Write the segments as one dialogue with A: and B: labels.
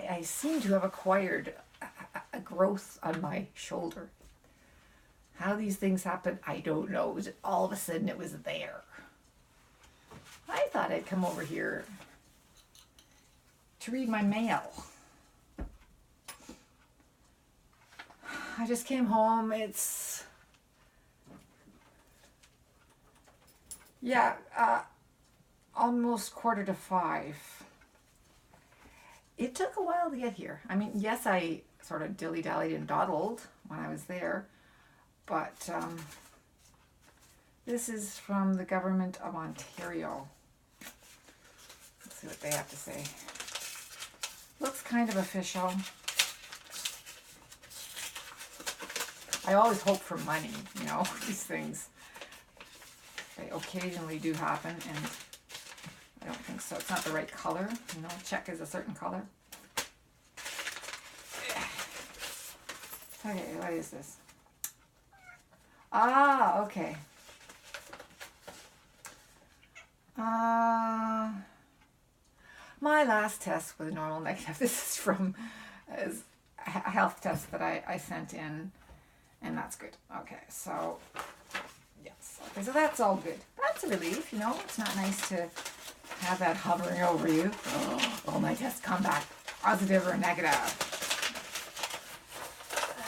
A: I seem to have acquired a growth on my shoulder. How these things happen, I don't know. It was all of a sudden it was there. I thought I'd come over here to read my mail. I just came home. It's almost 4:45. It took a while to get here. I mean, yes, I sort of dilly-dallied and dawdled when I was there, but this is from the government of Ontario. Let's see what they have to say. Looks kind of official. I always hope for money, you know, these things. They occasionally do happen, and I don't think so. It's not the right color. You know, check is a certain color. Okay, what is this? Ah, okay. My last test was normal negative. This is from a health test that I sent in, and that's good. Okay, so yes. Okay, so that's all good. That's a relief, you know. It's not nice to have that hovering over you. Oh, my test come back positive or negative.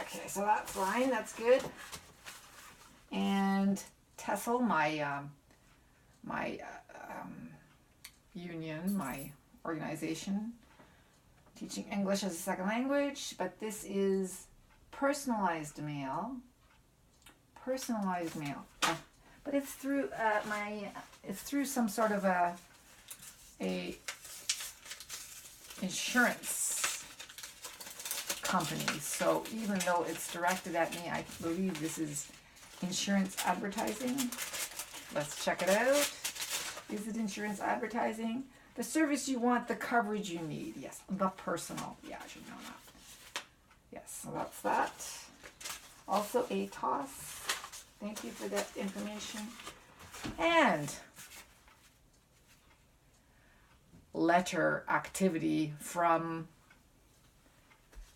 A: Okay, so that's fine. That's good. And TESOL, my union, my organization, teaching English as a second language, but this is personalized mail. Personalized mail. But it's through it's through some sort of a insurance company. So even though it's directed at me, I believe this is insurance advertising. Let's check it out. Is it insurance advertising? The service you want, the coverage you need. Yes, the personal. Yeah, I should know that. Yes, so that's that. Also ATOS. Thank you for that information. And letter activity from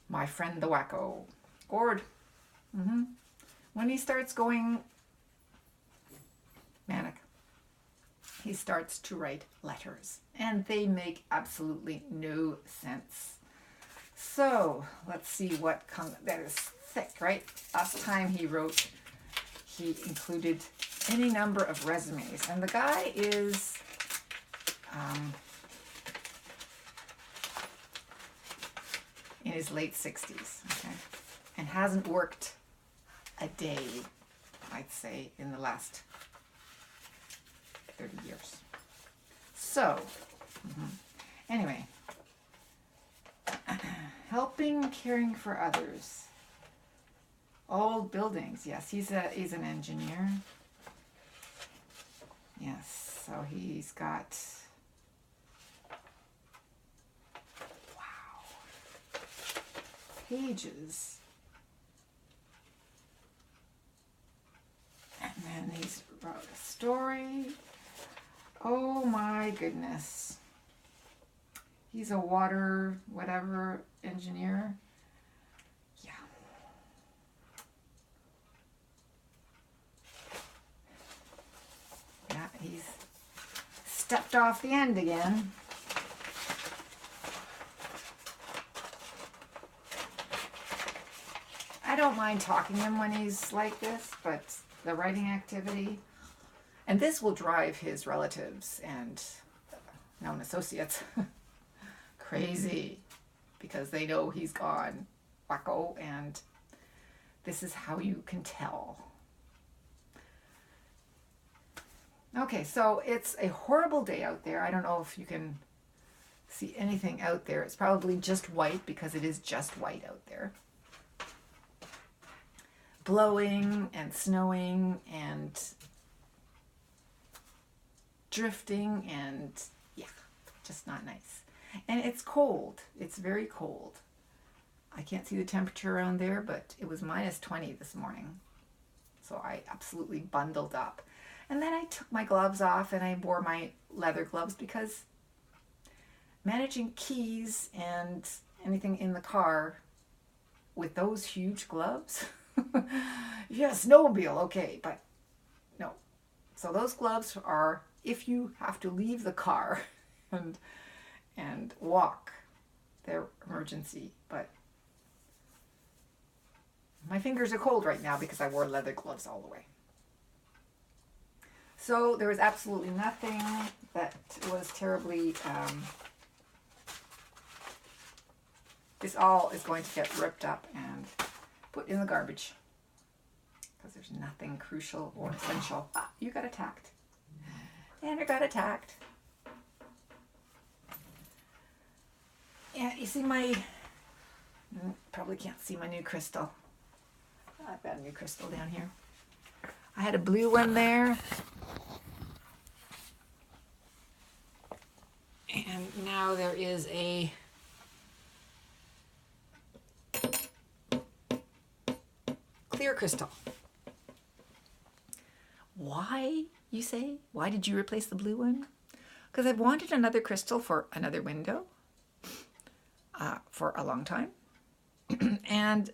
A: my friend the Wacko. Gord. When he starts going manic, he starts to write letters, and they make absolutely no sense. So let's see what comes. That is thick, right? Last time he included any number of resumes, and the guy is in his late 60s, okay, and hasn't worked a day, I'd say, in the last 30 years. So, anyway, helping, caring for others. Old buildings, yes, he's an engineer. Yes, so he's got, wow, pages. And then he's wrote a story. Oh my goodness. He's a water, whatever, engineer. Yeah. Yeah, he's stepped off the end again. I don't mind talking to him when he's like this, but the writing activity, and this will drive his relatives and known associates crazy, because they know he's gone wacko, and this is how you can tell. Okay, so it's a horrible day out there. I don't know if you can see anything out there. It's probably just white, because it is just white out there. Blowing and snowing and drifting, and yeah, just not nice. And it's cold. It's very cold. I can't see the temperature around there, but it was minus 20 this morning. So I absolutely bundled up. And then I took my gloves off and I wore my leather gloves, because managing keys and anything in the car with those huge gloves. Yes, snowmobile, okay, but no. So those gloves are if you have to leave the car and walk. They're emergency, but my fingers are cold right now because I wore leather gloves all the way. So there was absolutely nothing that was terribly, this all is going to get ripped up and put in the garbage because there's nothing crucial or essential. Ah, you got attacked. Andrew got attacked. Yeah, you see my, probably can't see my new crystal. I've got a new crystal down here. I had a blue one there. And now there is a clear crystal. Why, you say? Why did you replace the blue one? Because I've wanted another crystal for another window for a long time. And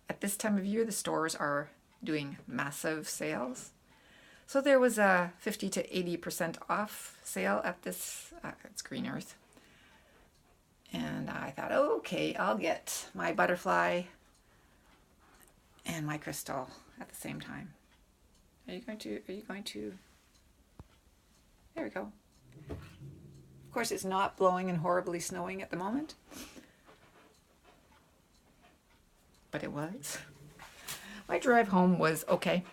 A: at this time of year, the stores are doing massive sales. So there was a 50 to 80% off sale at this, it's Green Earth. And I thought, okay, I'll get my butterfly and my crystal at the same time. Are you going to, there we go. Of course, it's not blowing and horribly snowing at the moment. But it was. My drive home was okay.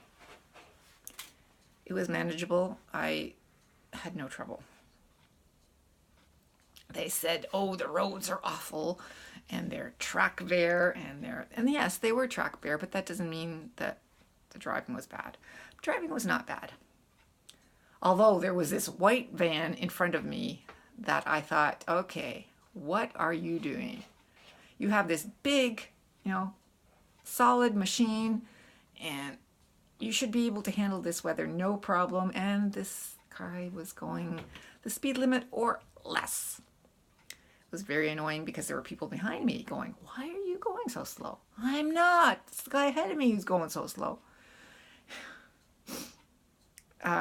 A: It was manageable. I had no trouble. They said, oh, the roads are awful and they're track bare and yes, they were track bare, but that doesn't mean that the driving was bad. Driving was not bad. Although there was this white van in front of me that I thought, okay, what are you doing? You have this big, solid machine and you should be able to handle this weather no problem. And this car was going the speed limit or less. It was very annoying because there were people behind me going, why are you going so slow? I'm not. It's the guy ahead of me who's going so slow.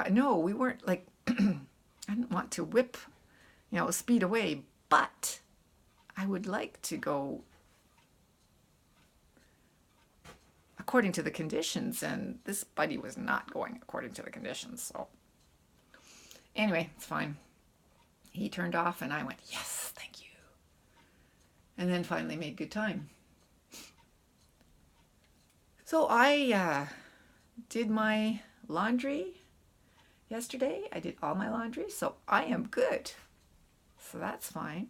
A: No, we weren't like, I didn't want to whip, speed away, but I would like to go according to the conditions, and this buddy was not going according to the conditions. So anyway, it's fine. He turned off and I went, yes, thank you. And then finally made good time. So I did my laundry yesterday. I did all my laundry, so I am good. So that's fine.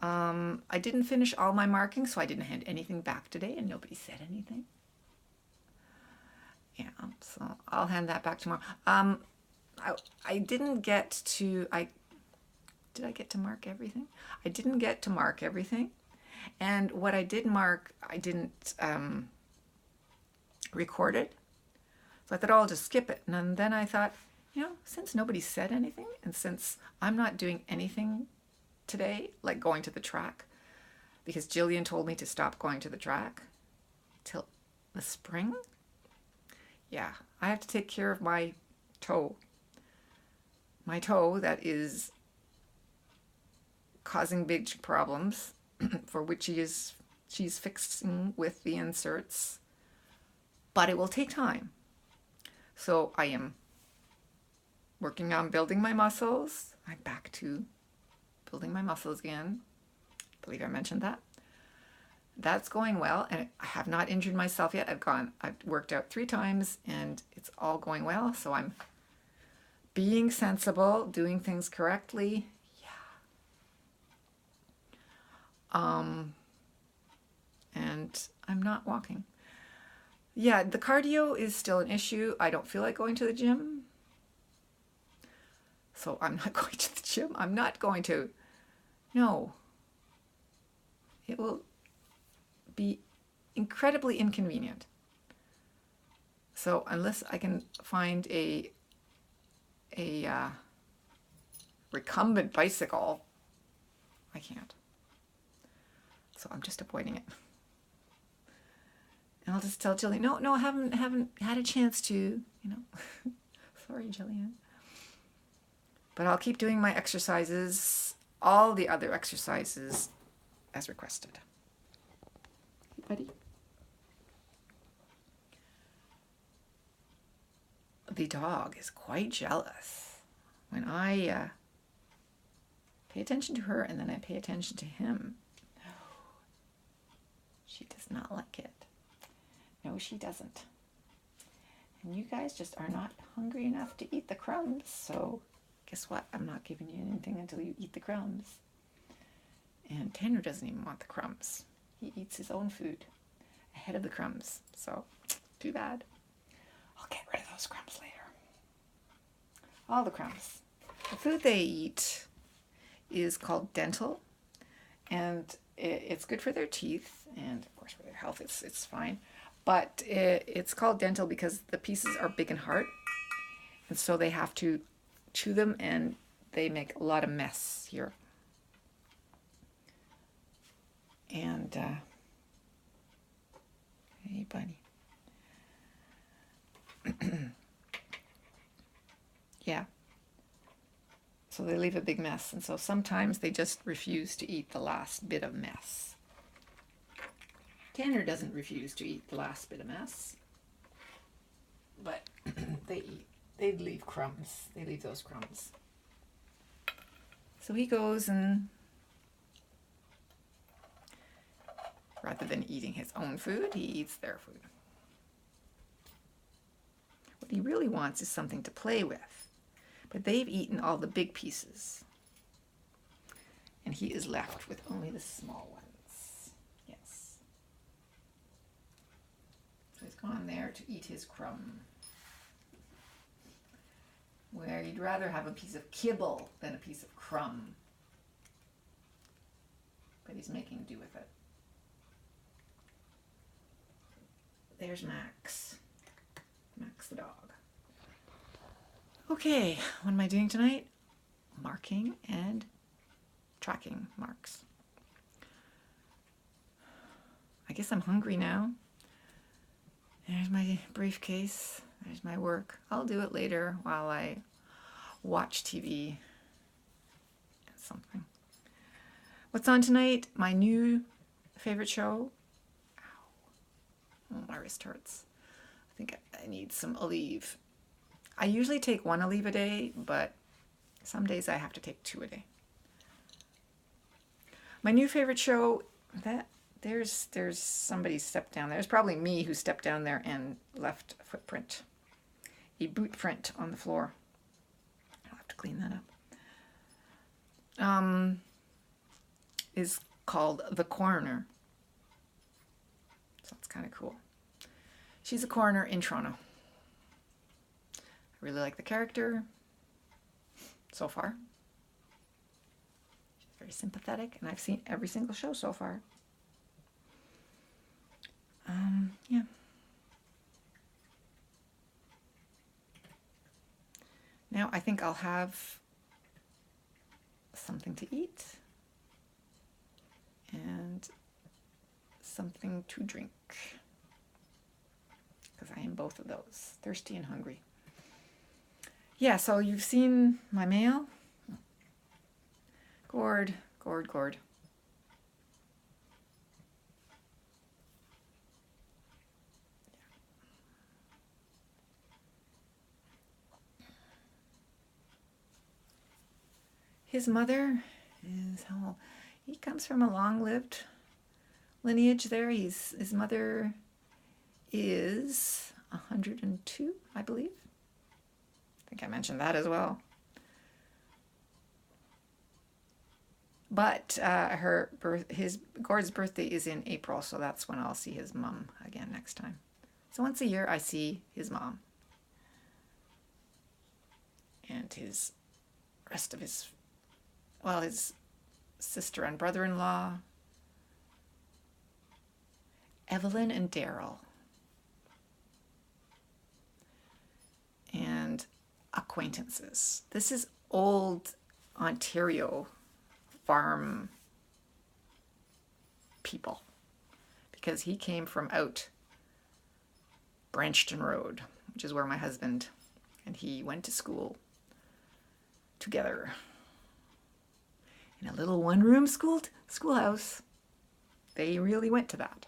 A: I didn't finish all my marking, so I didn't hand anything back today, and nobody said anything. Yeah, so I'll hand that back tomorrow. I didn't get to, did I get to mark everything? I didn't get to mark everything. And what I did mark, I didn't record it. So I thought, oh, I'll just skip it. And then I thought, since nobody said anything, and since I'm not doing anything today, like going to the track, because Jillian told me to stop going to the track till the spring. Yeah, I have to take care of my toe. My toe that is causing big problems, for which she's fixing with the inserts, but it will take time. So I am working on building my muscles. I'm back to building my muscles again. I believe I mentioned that. That's going well, and I have not injured myself yet. I've worked out 3 times, and it's all going well. So I'm being sensible, doing things correctly. Yeah. And I'm not walking. Yeah, the cardio is still an issue. I don't feel like going to the gym. So I'm not going to the gym. I'm not going to. No. It will be incredibly inconvenient. So unless I can find a recumbent bicycle, I can't. So I'm just avoiding it. And I'll just tell Jillian, no, I haven't had a chance to, you know. Sorry, Jillian. But I'll keep doing my exercises, all the other exercises as requested. Hey, buddy. The dog is quite jealous when I pay attention to her and then I pay attention to him. No, she does not like it. No, she doesn't. And you guys just are not hungry enough to eat the crumbs, so guess what? I'm not giving you anything until you eat the crumbs. And Tanner doesn't even want the crumbs. He eats his own food ahead of the crumbs, so too bad. I'll get rid of those crumbs later. All the crumbs. The food they eat is called dental, and it's good for their teeth, and of course for their health it's fine. But it's called dental because the pieces are big and hard, and so they have to chew them, and they make a lot of mess here. And hey, buddy. Yeah. So they leave a big mess, and so sometimes they just refuse to eat the last bit of mess. Tanner doesn't refuse to eat the last bit of mess, but they leave crumbs. They leave those crumbs. So he goes and, rather than eating his own food, he eats their food. What he really wants is something to play with, but they've eaten all the big pieces, and he is left with only the small ones. Yes. So he's gone there to eat his crumb, where you'd rather have a piece of kibble than a piece of crumb, but he's making do with it. There's Max. Max the dog. Okay, what am I doing tonight? Marking and tracking marks. I guess I'm hungry now. There's my briefcase. There's my work. I'll do it later while I watch TV. Something. What's on tonight? My new favorite show. Ow. Oh, my wrist hurts. I think I need some Aleve. I usually take 1 Aleve a day, but some days I have to take 2 a day. My new favorite show, there's somebody stepped down there. It's probably me who stepped down there and left a footprint, a boot print on the floor. I'll have to clean that up. Is called The Coroner. So that's kind of cool. She's a coroner in Toronto. I really like the character so far. She's very sympathetic, and I've seen every single show so far. Yeah. Now I think I'll have something to eat and something to drink, because I am both of those, thirsty and hungry. Yeah, so you've seen my mail. Gourd. His mother is, he comes from a long-lived lineage there. His mother is 102, I believe. I think I mentioned that as well. But Gord's birthday is in April, so that's when I'll see his mom again next time. So once a year I see his mom. And his rest of his sister and brother-in-law, Evelyn and Daryl. And acquaintances. This is old Ontario farm people because he came from out Branchton Road, which is where my husband and he went to school together in a little one-room schoolhouse. They really went to that.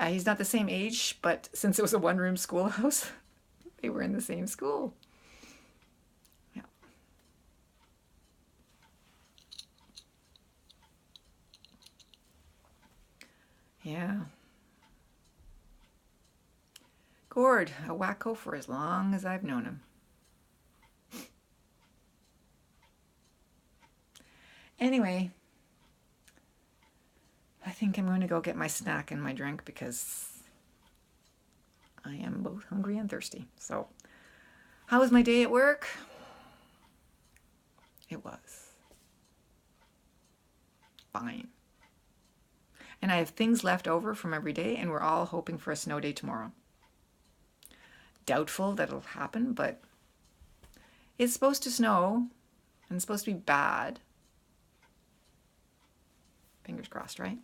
A: He's not the same age, but since it was a one-room schoolhouse, they were in the same school. Yeah. Yeah. Gord, a wacko for as long as I've known him. Anyway, I think I'm going to go get my snack and my drink because I am both hungry and thirsty. So, how was my day at work? It was fine. And I have things left over from every day, and we're all hoping for a snow day tomorrow. Doubtful that it'll happen, but it's supposed to snow and it's supposed to be bad. Fingers crossed, right?